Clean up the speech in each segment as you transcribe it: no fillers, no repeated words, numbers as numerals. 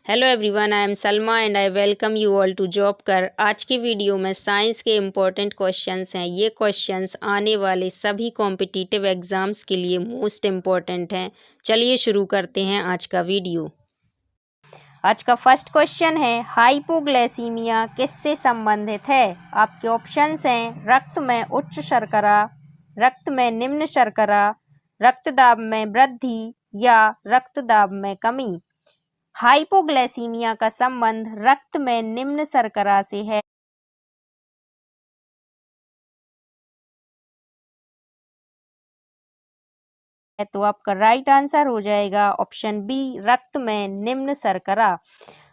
Hello everyone, I am Salma and I welcome you all to job कर। आज की video में साइंस के इम्पोर्टेंट क्वेश्चंस हैं। ये क्वेश्चंस आने वाले सभी कॉम्पिटिटिव एग्जाम्स के लिए मोस्ट इम्पोर्टेंट हैं। चलिए शुरू करते हैं आज का वीडियो। आज का फर्स्ट क्वेश्चन है, हाइपोग्लाइसीमिया किससे संबंधित है? आपके ऑप्शंस हैं रक्त में उच्च शर्करा, रक्त में निम्न शर्करा, रक्तदाब में वृद्धि या रक्तदाब में कमी। हाइपोग्लाइसीमिया का संबंध रक्त में निम्न शर्करा से है। तो आपका राइट आंसर हो जाएगा ऑप्शन बी, रक्त में निम्न शर्करा।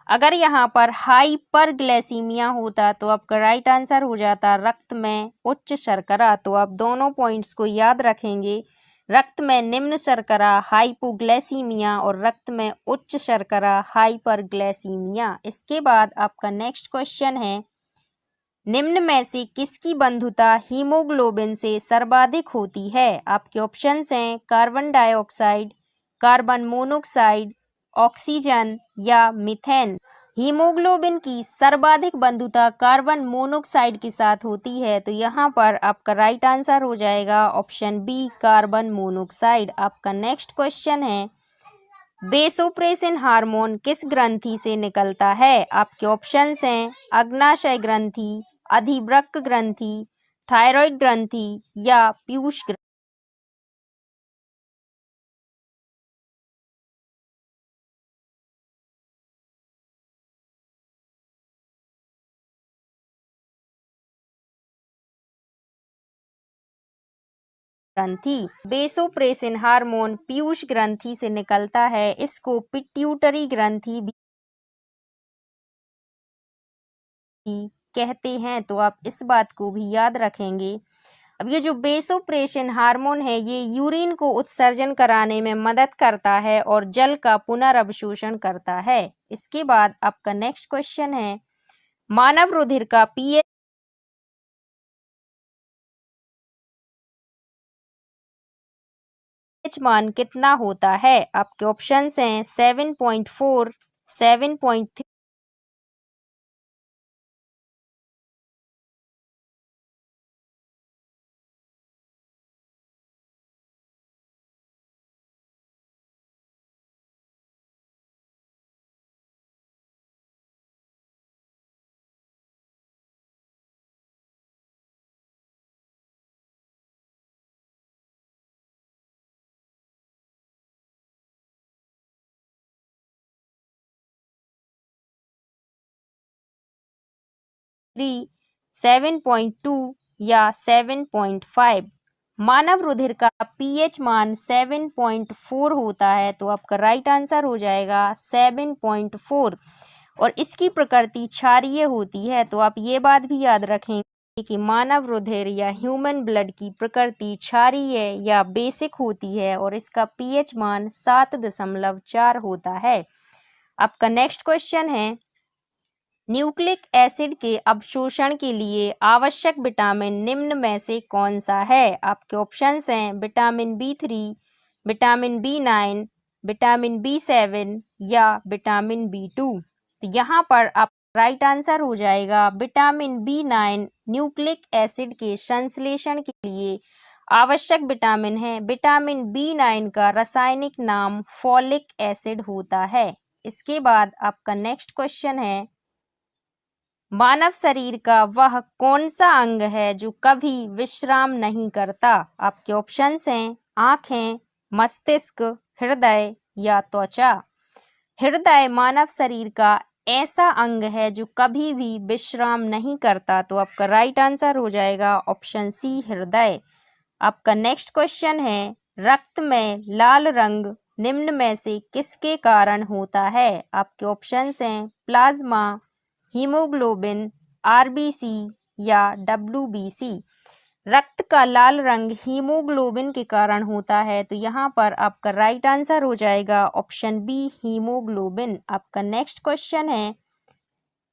अगर यहाँ पर हाइपरग्लाइसीमिया होता तो आपका राइट आंसर हो जाता रक्त में उच्च शर्करा। तो आप दोनों पॉइंट्स को याद रखेंगे, रक्त में निम्न शर्करा हाइपोग्लाइसीमिया और रक्त में उच्च शर्करा हाइपरग्लाइसीमिया। इसके बाद आपका नेक्स्ट क्वेश्चन है, निम्न में से किसकी बंधुता हीमोग्लोबिन से सर्वाधिक होती है? आपके ऑप्शंस हैं carbon dioxide, carbon monoxide, oxygen या मीथेन। हीमोग्लोबिन की सर्वाधिक बंधुता कार्बन मोनोऑक्साइड के साथ होती है। तो यहाँ पर आपका राइट आंसर हो जाएगा ऑप्शन बी, कार्बन मोनोऑक्साइड। आपका नेक्स्ट क्वेश्चन है, बेसोप्रेसिन हार्मोन किस ग्रंथि से निकलता है? आपके ऑप्शंस हैं अग्नाशय ग्रंथि, अधिवृक्क ग्रंथि, थायराइड ग्रंथि या पीयूष ग्रंथि। बेसोप्रेसिन हार्मोन पीयूष ग्रंथि से निकलता है। इसको पिट्यूटरी ग्रंथि भी कहते हैं। तो आप इस बात को भी याद रखेंगे। अब ये जो बेसोप्रेसिन हार्मोन है, ये यूरिन को उत्सर्जन कराने में मदद करता है और जल का पुनर्अवशोषण करता है। इसके बाद आपका नेक्स्ट क्वेश्चन है, मानव रुधिर का पीएच मान कितना होता है? आपके ऑप्शंस हैं 7.4, 7.3, थ्री, 7.2 या 7.5। मानव रुधिर का पीएच मान 7.4 होता है। तो आपका राइट आंसर हो जाएगा 7.4। और इसकी प्रकृति क्षारीय होती है। तो आप ये बात भी याद रखेंगे कि मानव रुधिर या ह्यूमन ब्लड की प्रकृति क्षारीय या बेसिक होती है और इसका पीएच मान 7.4 होता है। आपका नेक्स्ट क्वेश्चन है, न्यूक्लिक एसिड के अवशोषण के लिए आवश्यक विटामिन निम्न में से कौन सा है? आपके ऑप्शंस हैं vitamin B3, vitamin B9, vitamin B7 या विटामिन B2। तो यहाँ पर आप राइट आंसर हो जाएगा विटामिन B9 न्यूक्लिक एसिड के संश्लेषण के लिए आवश्यक विटामिन है। विटामिन B9 का रासायनिक नाम फॉलिक एसिड होता है। इसके बाद आपका नेक्स्ट क्वेश्चन है, मानव शरीर का वह कौन सा अंग है जो कभी विश्राम नहीं करता? आपके ऑप्शंस हैं आँखें, मस्तिष्क, हृदय या त्वचा। हृदय मानव शरीर का ऐसा अंग है जो कभी भी विश्राम नहीं करता। तो आपका राइट आंसर हो जाएगा ऑप्शन सी, हृदय। आपका नेक्स्ट क्वेश्चन है, रक्त में लाल रंग निम्न में से किसके कारण होता है? आपके ऑप्शंस हैं प्लाज्मा, हीमोग्लोबिन, आरबीसी या डब्ल्यूबीसी। रक्त का लाल रंग हीमोग्लोबिन के कारण होता है। तो यहाँ पर आपका राइट आंसर हो जाएगा ऑप्शन बी, हीमोग्लोबिन। आपका नेक्स्ट क्वेश्चन है,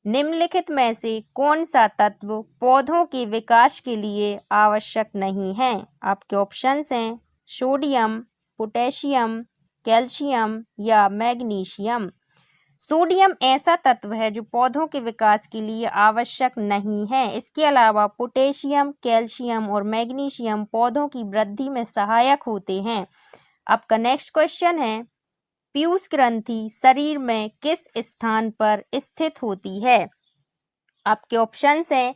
निम्नलिखित में से कौन सा तत्व पौधों के विकास के लिए आवश्यक नहीं है? आपके ऑप्शंस हैं सोडियम, पोटेशियम, कैल्शियम या मैग्नीशियम। सोडियम ऐसा तत्व है जो पौधों के विकास के लिए आवश्यक नहीं है। इसके अलावा पोटेशियम, कैल्शियम और मैग्नीशियम पौधों की वृद्धि में सहायक होते हैं। आपका नेक्स्ट क्वेश्चन है, पीयूष ग्रंथि शरीर में किस स्थान पर स्थित होती है? आपके ऑप्शंस हैं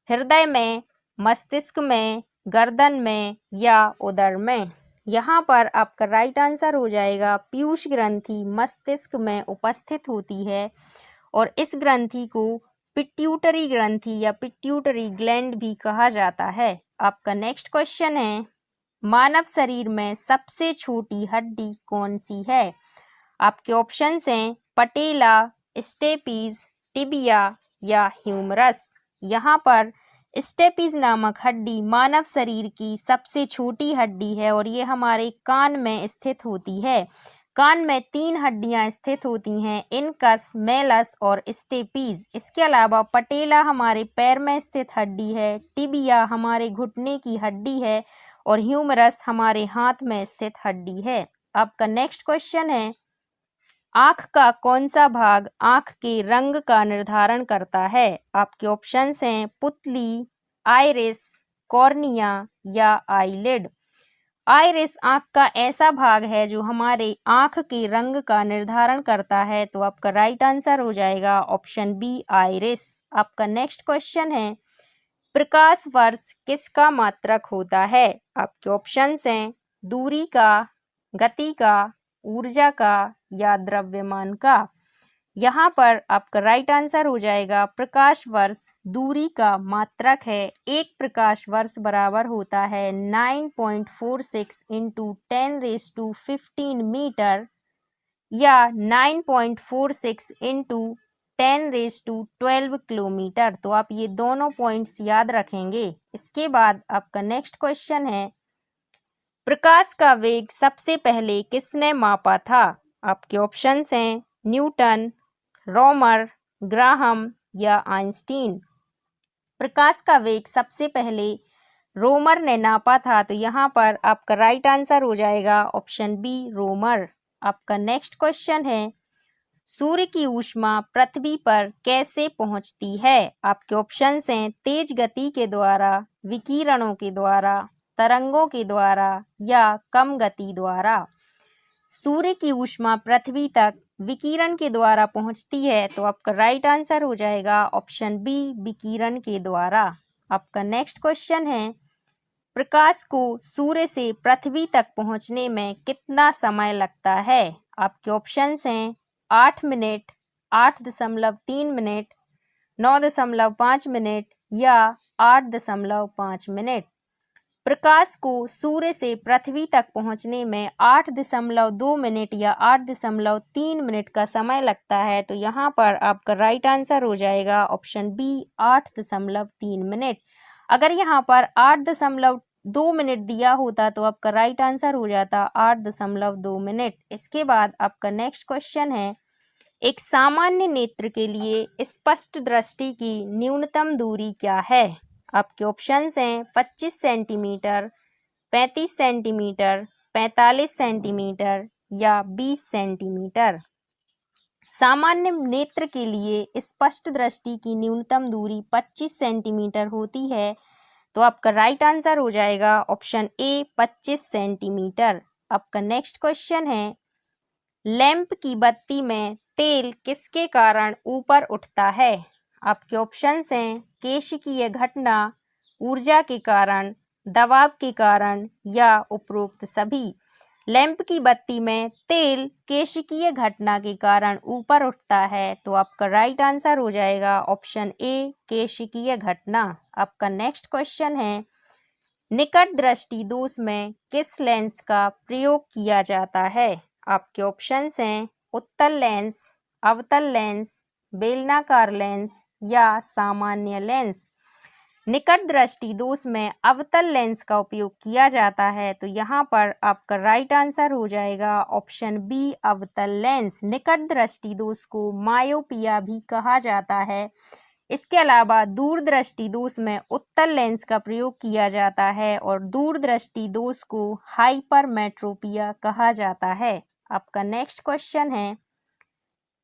हृदय में, मस्तिष्क में, गर्दन में या उदर में। यहाँ पर आपका राइट आंसर हो जाएगा पीयूष ग्रंथि मस्तिष्क में उपस्थित होती है और इस ग्रंथि को पिट्यूटरी ग्रंथि या पिट्यूटरी ग्लैंड भी कहा जाता है। आपका नेक्स्ट क्वेश्चन है, मानव शरीर में सबसे छोटी हड्डी कौन सी है? आपके ऑप्शंस हैं पटेला, स्टेपीज, टिबिया या ह्यूमरस। यहाँ पर स्टेपीज नामक हड्डी मानव शरीर की सबसे छोटी हड्डी है और ये हमारे कान में स्थित होती है। कान में 3 हड्डियां स्थित होती हैं, इनकस, मेलस और स्टेपीज। इसके अलावा पटेला हमारे पैर में स्थित हड्डी है, टिबिया हमारे घुटने की हड्डी है और ह्यूमरस हमारे हाथ में स्थित हड्डी है। आपका नेक्स्ट क्वेश्चन है, आँख का कौन सा भाग आँख के रंग का निर्धारण करता है? आपके ऑप्शंस हैं पुतली, आइरिस, कॉर्निया या आईलिड। आइरिस आँख का ऐसा भाग है जो हमारे आँख के रंग का निर्धारण करता है, तो आपका राइट आंसर हो जाएगा ऑप्शन बी आइरिस। आपका नेक्स्ट क्वेश्चन है, प्रकाश वर्ष किसका मात्रक होता है? आपके ऑप्शंस हैं दूरी का, गति का, ऊर्जा का या द्रव्यमान का। यहाँ पर आपका राइट आंसर हो जाएगा प्रकाश वर्ष दूरी का मात्रक है। एक प्रकाश वर्ष बराबर होता है 9.46 इंटू 10⁻15 मीटर या 9.46 इंटू 10⁻12 किलोमीटर। तो आप ये दोनों पॉइंट्स याद रखेंगे। इसके बाद आपका नेक्स्ट क्वेश्चन है, प्रकाश का वेग सबसे पहले किसने मापा था? आपके ऑप्शंस हैं न्यूटन, रोमर, ग्राहम या आइंस्टीन। प्रकाश का वेग सबसे पहले रोमर ने नापा था, तो यहाँ पर आपका राइट आंसर हो जाएगा ऑप्शन बी रोमर। आपका नेक्स्ट क्वेश्चन है, सूर्य की ऊष्मा पृथ्वी पर कैसे पहुँचती है? आपके ऑप्शंस हैं तेज गति के द्वारा, विकिरणों के द्वारा, तरंगों के द्वारा या कम गति द्वारा। सूर्य की ऊष्मा पृथ्वी तक विकिरण के द्वारा पहुंचती है, तो आपका राइट आंसर हो जाएगा ऑप्शन बी विकिरण के द्वारा। आपका नेक्स्ट क्वेश्चन है, प्रकाश को सूर्य से पृथ्वी तक पहुंचने में कितना समय लगता है? आपके ऑप्शंस हैं 8 मिनट, 8.3 मिनट, 9.5 मिनट या 8.5 मिनट। प्रकाश को सूर्य से पृथ्वी तक पहुंचने में 8.2 मिनट या 8.3 मिनट का समय लगता है, तो यहाँ पर आपका राइट आंसर हो जाएगा ऑप्शन बी 8.3 मिनट। अगर यहाँ पर 8.2 मिनट दिया होता तो आपका राइट आंसर हो जाता 8.2 मिनट। इसके बाद आपका नेक्स्ट क्वेश्चन है, एक सामान्य नेत्र के लिए स्पष्ट दृष्टि की न्यूनतम दूरी क्या है? आपके ऑप्शंस हैं 25 सेंटीमीटर, 35 सेंटीमीटर, 45 सेंटीमीटर या 20 सेंटीमीटर। सामान्य नेत्र के लिए स्पष्ट दृष्टि की न्यूनतम दूरी 25 सेंटीमीटर होती है, तो आपका राइट आंसर हो जाएगा ऑप्शन ए 25 सेंटीमीटर। आपका नेक्स्ट क्वेश्चन है, लैंप की बत्ती में तेल किसके कारण ऊपर उठता है? आपके ऑप्शंस हैं केशिकीय घटना, ऊर्जा के कारण, दबाव के कारण या उपरोक्त सभी। लैंप की बत्ती में तेल केशिकीय घटना के कारण ऊपर उठता है, तो आपका राइट आंसर हो जाएगा ऑप्शन ए केशिकीय घटना। आपका नेक्स्ट क्वेश्चन है, निकट दृष्टि दोष में किस लेंस का प्रयोग किया जाता है? आपके ऑप्शंस हैं उत्तल लेंस, अवतल लेंस, बेलनाकार लेंस या सामान्य लेंस। निकट दृष्टि दोष में अवतल लेंस का उपयोग किया जाता है, तो यहाँ पर आपका राइट आंसर हो जाएगा ऑप्शन बी अवतल लेंस। निकट दृष्टि दोष को मायोपिया भी कहा जाता है। इसके अलावा दूरदृष्टि दोष में उत्तल लेंस का प्रयोग किया जाता है और दूरदृष्टि दोष को हाइपरमेट्रोपिया कहा जाता है। आपका नेक्स्ट क्वेश्चन है,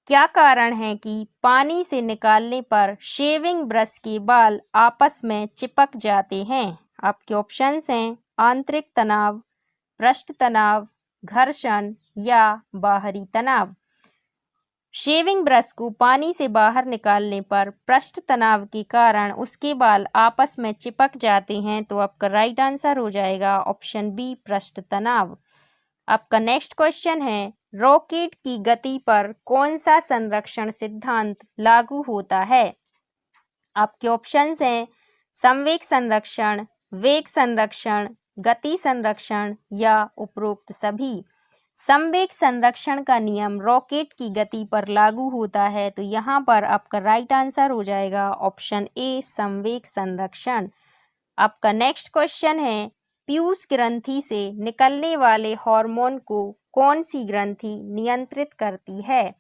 क्या कारण है कि पानी से निकालने पर शेविंग ब्रश के बाल आपस में चिपक जाते हैं? आपके ऑप्शंस हैं आंतरिक तनाव, पृष्ठ तनाव, घर्षण या बाहरी तनाव। शेविंग ब्रश को पानी से बाहर निकालने पर पृष्ठ तनाव के कारण उसके बाल आपस में चिपक जाते हैं, तो आपका राइट आंसर हो जाएगा ऑप्शन बी पृष्ठ तनाव। आपका नेक्स्ट क्वेश्चन है, रॉकेट की गति पर कौन सा संरक्षण सिद्धांत लागू होता है? आपके ऑप्शंस हैं संवेग संरक्षण, वेग संरक्षण, गति संरक्षण या उपरोक्त सभी। संवेग संरक्षण का नियम रॉकेट की गति पर लागू होता है, तो यहाँ पर आपका राइट आंसर हो जाएगा ऑप्शन ए संवेग संरक्षण। आपका नेक्स्ट क्वेश्चन है, पीयूष ग्रंथि से निकलने वाले हार्मोन को कौन सी ग्रंथि नियंत्रित करती है?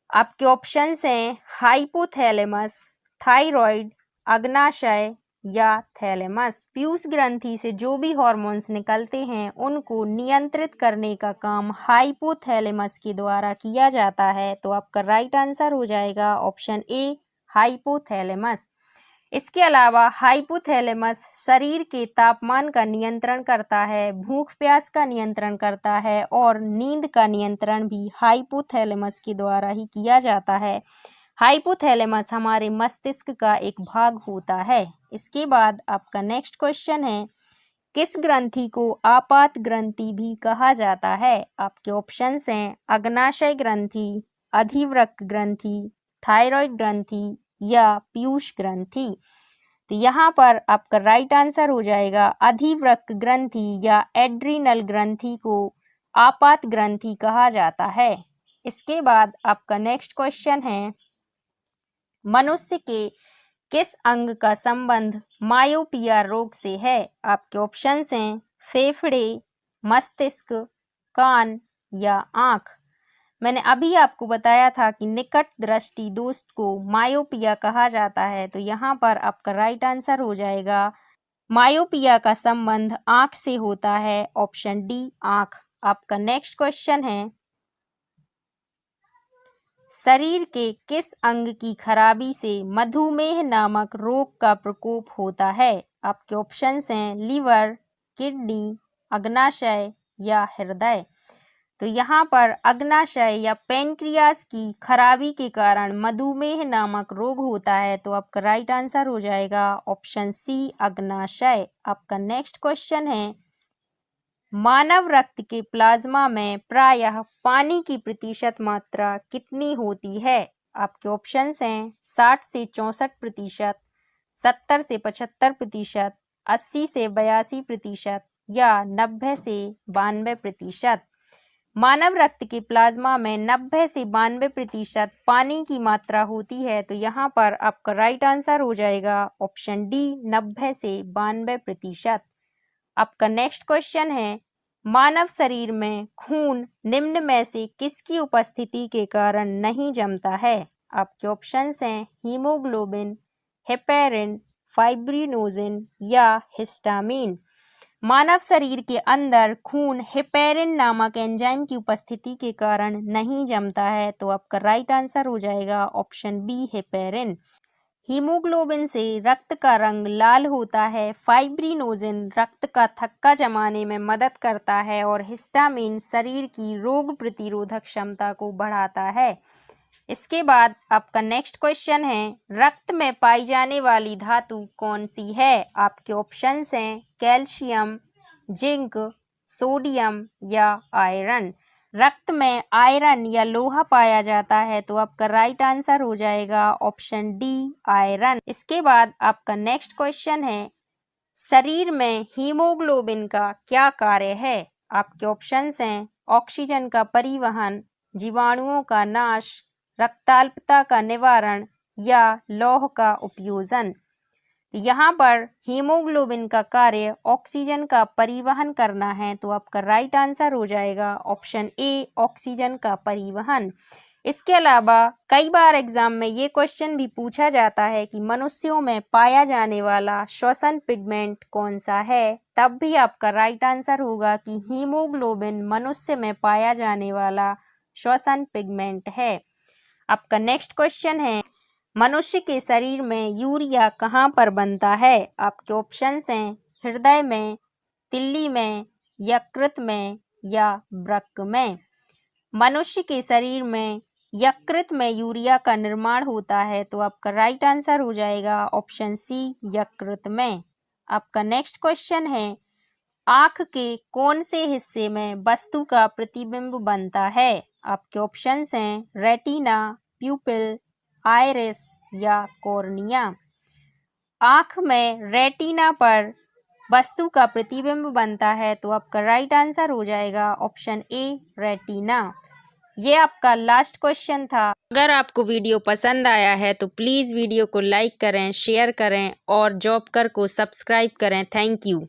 आपके ऑप्शंस हैं हाइपोथैलेमस, थायराइड, अग्नाशय या थैलेमस। पीयूष ग्रंथि से जो भी हार्मोन्स निकलते हैं उनको नियंत्रित करने का काम हाइपोथैलेमस के द्वारा किया जाता है, तो आपका राइट आंसर हो जाएगा ऑप्शन ए हाइपोथैलेमस। इसके अलावा हाइपोथैलेमस शरीर के तापमान का नियंत्रण करता है, भूख प्यास का नियंत्रण करता है और नींद का नियंत्रण भी हाइपोथैलेमस के द्वारा ही किया जाता है। हाइपोथैलेमस हमारे मस्तिष्क का एक भाग होता है। इसके बाद आपका नेक्स्ट क्वेश्चन है, किस ग्रंथि को आपात ग्रंथि भी कहा जाता है? आपके ऑप्शंस हैं अग्नाशय ग्रंथि, अधिवृक्क ग्रंथि, थायराइड ग्रंथि या पीयूष ग्रंथि। तो यहाँ पर आपका राइट आंसर हो जाएगा अधिवृक्क ग्रंथि या एड्रिनल ग्रंथि को आपात ग्रंथि कहा जाता है। इसके बाद आपका नेक्स्ट क्वेश्चन है, मनुष्य के किस अंग का संबंध मायोपिया रोग से है? आपके ऑप्शंस हैं फेफड़े, मस्तिष्क, कान या आंख। मैंने अभी आपको बताया था कि निकट दृष्टि दोष को मायोपिया कहा जाता है, तो यहाँ पर आपका राइट आंसर हो जाएगा मायोपिया का संबंध आंख से होता है, ऑप्शन डी आंख। आपका नेक्स्ट क्वेश्चन है, शरीर के किस अंग की खराबी से मधुमेह नामक रोग का प्रकोप होता है? आपके ऑप्शंस हैं लीवर, किडनी, अग्नाशय या हृदय। तो यहाँ पर अग्नाशय या पेनक्रियास की खराबी के कारण मधुमेह नामक रोग होता है, तो आपका राइट आंसर हो जाएगा ऑप्शन सी अग्नाशय। आपका नेक्स्ट क्वेश्चन है, मानव रक्त के प्लाज्मा में प्रायः पानी की प्रतिशत मात्रा कितनी होती है? आपके ऑप्शंस हैं 60 से 64%, 70 से 75%, 80 से 82% या 90 से 92%। मानव रक्त के प्लाज्मा में 90 से 92% पानी की मात्रा होती है, तो यहाँ पर आपका राइट आंसर हो जाएगा ऑप्शन डी 90 से 92%। आपका नेक्स्ट क्वेश्चन है, मानव शरीर में खून निम्न में से किसकी उपस्थिति के कारण नहीं जमता है? आपके ऑप्शंस हैं हीमोग्लोबिन, हेपेरिन, फाइब्रिनोजिन या हिस्टामिन। मानव शरीर के अंदर खून हेपेरिन नामक एंजाइम की उपस्थिति के कारण नहीं जमता है, तो आपका राइट आंसर हो जाएगा ऑप्शन बी हेपेरिन। हीमोग्लोबिन से रक्त का रंग लाल होता है, फाइब्रिनोजिन रक्त का थक्का जमाने में मदद करता है और हिस्टामिन शरीर की रोग प्रतिरोधक क्षमता को बढ़ाता है। इसके बाद आपका नेक्स्ट क्वेश्चन है, रक्त में पाई जाने वाली धातु कौन सी है? आपके ऑप्शंस हैं कैल्शियम, जिंक, सोडियम या आयरन। रक्त में आयरन या लोहा पाया जाता है, तो आपका राइट आंसर हो जाएगा ऑप्शन डी आयरन। इसके बाद आपका नेक्स्ट क्वेश्चन है, शरीर में हीमोग्लोबिन का क्या कार्य है? आपके ऑप्शंस हैं ऑक्सीजन का परिवहन, जीवाणुओं का नाश, रक्ताल्पता का निवारण या लौह का उपयोजन। यहाँ पर हीमोग्लोबिन का कार्य ऑक्सीजन का परिवहन करना है, तो आपका राइट आंसर हो जाएगा ऑप्शन ए ऑक्सीजन का परिवहन। इसके अलावा कई बार एग्जाम में ये क्वेश्चन भी पूछा जाता है कि मनुष्यों में पाया जाने वाला श्वसन पिगमेंट कौन सा है, तब भी आपका राइट आंसर होगा कि हीमोग्लोबिन मनुष्य में पाया जाने वाला श्वसन पिगमेंट है। आपका नेक्स्ट क्वेश्चन है, मनुष्य के शरीर में यूरिया कहाँ पर बनता है? आपके ऑप्शंस हैं हृदय में, तिल्ली में, यकृत में या वृक्क में। मनुष्य के शरीर में यकृत में यूरिया का निर्माण होता है, तो आपका राइट आंसर हो जाएगा ऑप्शन सी, यकृत में। आपका नेक्स्ट क्वेश्चन है, आँख के कौन से हिस्से में वस्तु का प्रतिबिंब बनता है? आपके ऑप्शंस हैं रेटिना, प्यूपिल, आइरिस या कॉर्निया। आँख में रेटिना पर वस्तु का प्रतिबिंब बनता है, तो आपका राइट आंसर हो जाएगा ऑप्शन ए, रेटिना। ये आपका लास्ट क्वेश्चन था। अगर आपको वीडियो पसंद आया है तो प्लीज़ वीडियो को लाइक करें, शेयर करें और जॉबकर को सब्सक्राइब करें। Thank you.